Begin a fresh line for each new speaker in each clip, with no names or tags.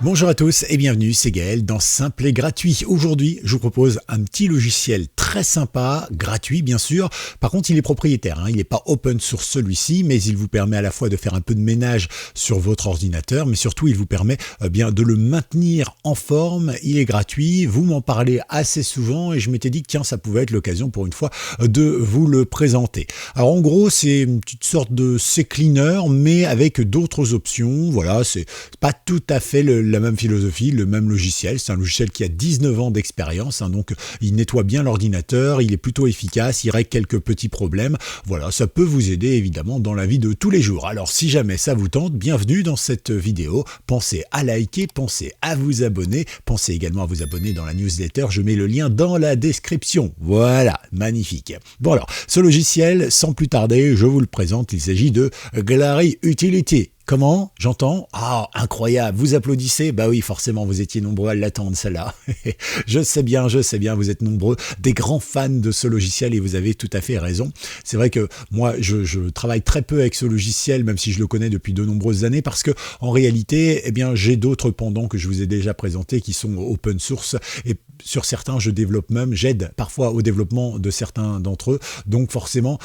Bonjour à tous et bienvenue, c'est Gaël dans Simple et Gratuit. Aujourd'hui, je vous propose un petit logiciel très sympa, gratuit bien sûr. Par contre, il est propriétaire, il n'est pas open source celui-ci, mais il vous permet à la fois de faire un peu de ménage sur votre ordinateur, mais surtout il vous permet bien de le maintenir en forme. Il est gratuit, vous m'en parlez assez souvent et je m'étais dit que tiens, ça pouvait être l'occasion pour une fois de vous le présenter. Alors en gros, c'est une petite sorte de CCleaner, mais avec d'autres options. Voilà, c'est pas tout à fait la même philosophie, le même logiciel. C'est un logiciel qui a 19 ans d'expérience, donc il nettoie bien l'ordinateur, il est plutôt efficace, il règle quelques petits problèmes. Voilà, ça peut vous aider évidemment dans la vie de tous les jours. Alors si jamais ça vous tente, bienvenue dans cette vidéo. Pensez à liker, pensez à vous abonner, pensez également à vous abonner dans la newsletter. Je mets le lien dans la description. Voilà, magnifique. Bon alors, ce logiciel, sans plus tarder, je vous le présente. Il s'agit de Glary Utility. Comment? J'entends? Ah, incroyable, vous applaudissez? Bah oui, forcément, vous étiez nombreux à l'attendre, celle-là. Je sais bien, vous êtes nombreux, des grands fans de ce logiciel et vous avez tout à fait raison. C'est vrai que moi, je travaille très peu avec ce logiciel, même si je le connais depuis de nombreuses années, parce que en réalité, eh bien, j'ai d'autres pendants que je vous ai déjà présentés qui sont open source et sur certains, je développe même, j'aide parfois au développement de certains d'entre eux. Donc forcément,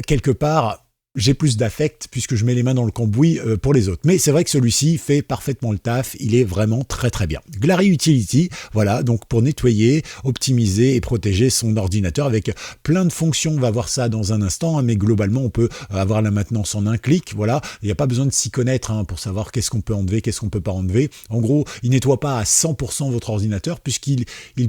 quelque part, j'ai plus d'affect puisque je mets les mains dans le cambouis pour les autres. Mais c'est vrai que celui-ci fait parfaitement le taf, il est vraiment très très bien. Glary Utility, voilà, donc pour nettoyer, optimiser et protéger son ordinateur avec plein de fonctions. On va voir ça dans un instant, mais globalement on peut avoir la maintenance en un clic, voilà. Il n'y a pas besoin de s'y connaître pour savoir qu'est-ce qu'on peut enlever, qu'est-ce qu'on peut pas enlever. En gros, il nettoie pas à 100% votre ordinateur puisqu'il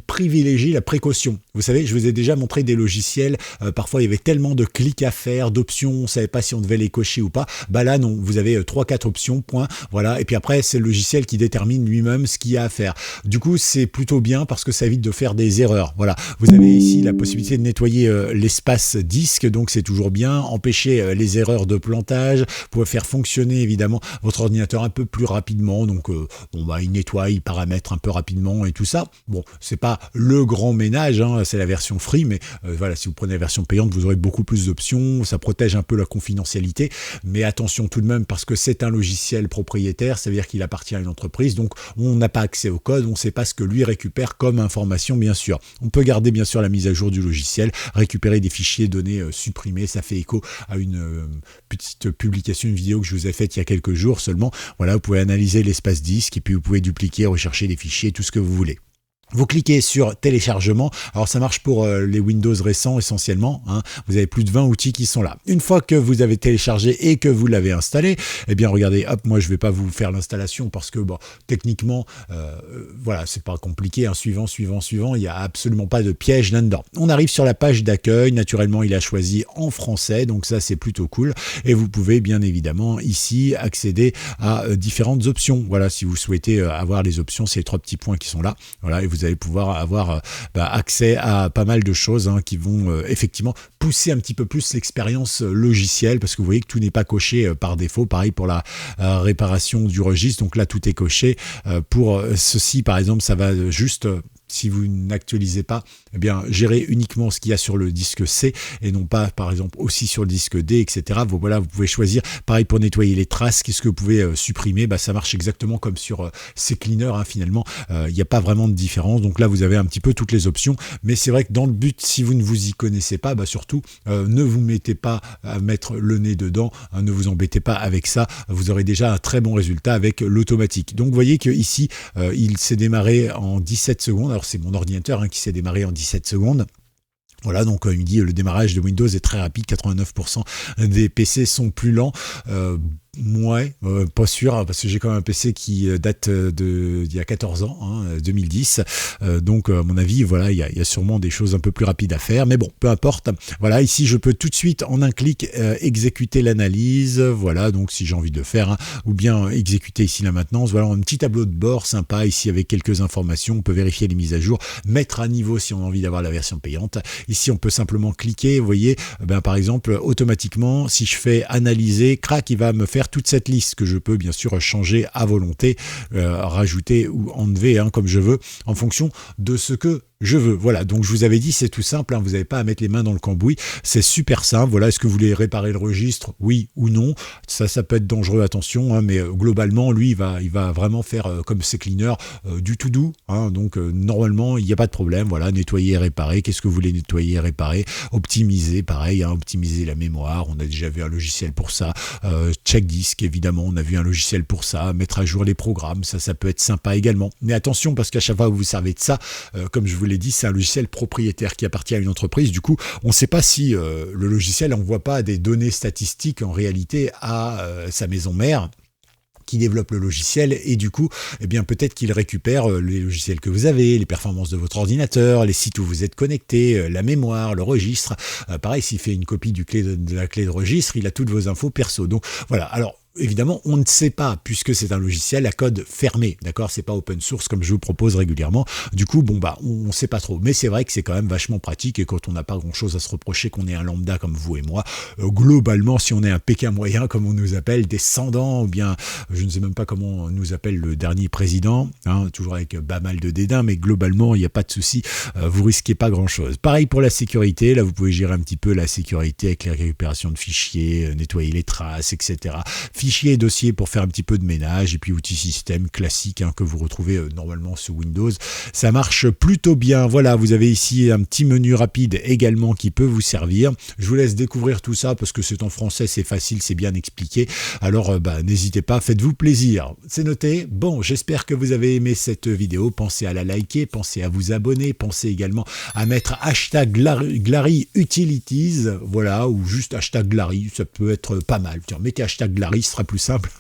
privilégie la précaution. Vous savez, je vous ai déjà montré des logiciels, parfois il y avait tellement de clics à faire, d'options, on savait pas si on devait les cocher ou pas. Bah là non, vous avez 3-4 options, point, voilà, et puis après c'est le logiciel qui détermine lui-même ce qu'il y a à faire. Du coup c'est plutôt bien parce que ça évite de faire des erreurs. Voilà, vous avez ici la possibilité de nettoyer l'espace disque, donc c'est toujours bien, empêcher les erreurs de plantage, vous pouvez faire fonctionner évidemment votre ordinateur un peu plus rapidement, donc il nettoie, il paramètre un peu rapidement et tout ça. Bon, c'est pas le grand ménage, c'est la version free, mais voilà, si vous prenez la version payante, vous aurez beaucoup plus d'options, ça protège un peu la confidentialité, mais attention tout de même parce que c'est un logiciel propriétaire, ça veut dire qu'il appartient à une entreprise, donc on n'a pas accès au code, on ne sait pas ce que lui récupère comme information bien sûr. On peut garder bien sûr la mise à jour du logiciel, récupérer des fichiers données supprimés, ça fait écho à une petite publication, une vidéo que je vous ai faite il y a quelques jours seulement. Voilà, vous pouvez analyser l'espace disque et puis vous pouvez dupliquer, rechercher des fichiers, tout ce que vous voulez. Vous cliquez sur téléchargement, alors ça marche pour les Windows récents essentiellement, vous avez plus de 20 outils qui sont là. Une fois que vous avez téléchargé et que vous l'avez installé, eh bien regardez, hop, moi je vais pas vous faire l'installation parce que bon, techniquement, voilà, c'est pas compliqué, suivant, il n'y a absolument pas de piège là-dedans. On arrive sur la page d'accueil, naturellement il a choisi en français, donc ça c'est plutôt cool, et vous pouvez bien évidemment ici accéder à différentes options. Voilà, si vous souhaitez avoir les options, c'est les 3 petits points qui sont là, voilà, et vous allez pouvoir avoir accès à pas mal de choses qui vont effectivement pousser un petit peu plus l'expérience logicielle, parce que vous voyez que tout n'est pas coché par défaut. Pareil pour la réparation du registre, donc là tout est coché. Pour ceci par exemple, ça va juste... si vous n'actualisez pas, eh bien, gérez uniquement ce qu'il y a sur le disque C et non pas, par exemple, aussi sur le disque D, etc. Voilà, vous pouvez choisir. Pareil pour nettoyer les traces, qu'est-ce que vous pouvez supprimer? Ça marche exactement comme sur CCleaner, finalement. Il n'y a pas vraiment de différence. Donc là, vous avez un petit peu toutes les options. Mais c'est vrai que dans le but, si vous ne vous y connaissez pas, surtout, ne vous mettez pas à mettre le nez dedans. Ne vous embêtez pas avec ça. Vous aurez déjà un très bon résultat avec l'automatique. Donc, vous voyez qu'ici, il s'est démarré en 17 secondes. Alors c'est mon ordinateur qui s'est démarré en 17 secondes. Voilà, donc il me dit le démarrage de Windows est très rapide, 89% des PC sont plus lents. Ouais, pas sûr, parce que j'ai quand même un PC qui date d'il y a 14 ans, 2010. Donc, à mon avis, voilà, il y a sûrement des choses un peu plus rapides à faire. Mais bon, peu importe. Voilà, ici, je peux tout de suite, en un clic, exécuter l'analyse. Voilà, donc si j'ai envie de le faire, ou bien exécuter ici la maintenance. Voilà, un petit tableau de bord sympa ici avec quelques informations. On peut vérifier les mises à jour, mettre à niveau si on a envie d'avoir la version payante. Ici, on peut simplement cliquer. Vous voyez, par exemple, automatiquement, si je fais analyser, crac, il va me faire toute cette liste que je peux bien sûr changer à volonté, rajouter ou enlever comme je veux en fonction de ce que je veux. Voilà, donc je vous avais dit, c'est tout simple, hein, vous n'avez pas à mettre les mains dans le cambouis, c'est super simple. Voilà, est-ce que vous voulez réparer le registre? Oui ou non. Ça peut être dangereux, attention, hein, mais globalement, lui, il va vraiment faire comme ses cleaners, du tout doux. Hein, donc normalement, il n'y a pas de problème. Voilà, nettoyer et réparer. Qu'est-ce que vous voulez nettoyer et réparer? Optimiser, pareil, hein, optimiser la mémoire. On a déjà vu un logiciel pour ça. Check disk, évidemment, on a vu un logiciel pour ça. Mettre à jour les programmes, ça peut être sympa également. Mais attention, parce qu'à chaque fois que vous vous servez de ça, comme je vous l'ai dit, c'est un logiciel propriétaire qui appartient à une entreprise. Du coup, on ne sait pas si le logiciel n'envoie pas des données statistiques en réalité à sa maison mère qui développe le logiciel, et du coup, eh bien peut-être qu'il récupère les logiciels que vous avez, les performances de votre ordinateur, les sites où vous êtes connecté, la mémoire, le registre. Pareil, s'il fait une copie de la clé de registre, il a toutes vos infos perso. Donc voilà, alors évidemment, on ne sait pas, puisque c'est un logiciel à code fermé, d'accord? C'est pas open source comme je vous propose régulièrement. Du coup, bon bah, on sait pas trop. Mais c'est vrai que c'est quand même vachement pratique, et quand on n'a pas grand-chose à se reprocher, qu'on est un lambda comme vous et moi, globalement, si on est un Pékin moyen, comme on nous appelle, descendant, ou bien, je ne sais même pas comment on nous appelle le dernier président, hein, toujours avec pas mal de dédain, mais globalement, il n'y a pas de souci, vous risquez pas grand-chose. Pareil pour la sécurité, là, vous pouvez gérer un petit peu la sécurité avec la récupération de fichiers, nettoyer les traces, etc. Fichiers et dossiers pour faire un petit peu de ménage, et puis outils système classique, hein, que vous retrouvez normalement sous Windows. Ça marche plutôt bien. Voilà, vous avez ici un petit menu rapide également qui peut vous servir. Je vous laisse découvrir tout ça parce que c'est en français, c'est facile, c'est bien expliqué. Alors n'hésitez pas, faites-vous plaisir. C'est noté. Bon, j'espère que vous avez aimé cette vidéo. Pensez à la liker, pensez à vous abonner, pensez également à mettre hashtag Glary Utilities, voilà, ou juste hashtag Glary, ça peut être pas mal. Tiens, mettez hashtag Glary, ce sera plus simple.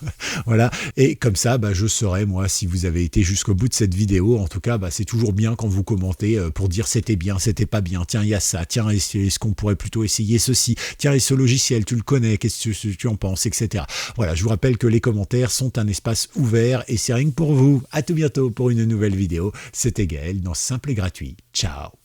Voilà, et comme ça, je saurai, moi, si vous avez été jusqu'au bout de cette vidéo. En tout cas, c'est toujours bien quand vous commentez pour dire c'était bien, c'était pas bien, tiens, il y a ça, tiens, est-ce qu'on pourrait plutôt essayer ceci, tiens, et ce logiciel, tu le connais, qu'est-ce que tu en penses, etc. Voilà, je vous rappelle que les commentaires sont un espace ouvert, et c'est rien que pour vous. À tout bientôt pour une nouvelle vidéo. C'était Gaël dans Simple et Gratuit. Ciao.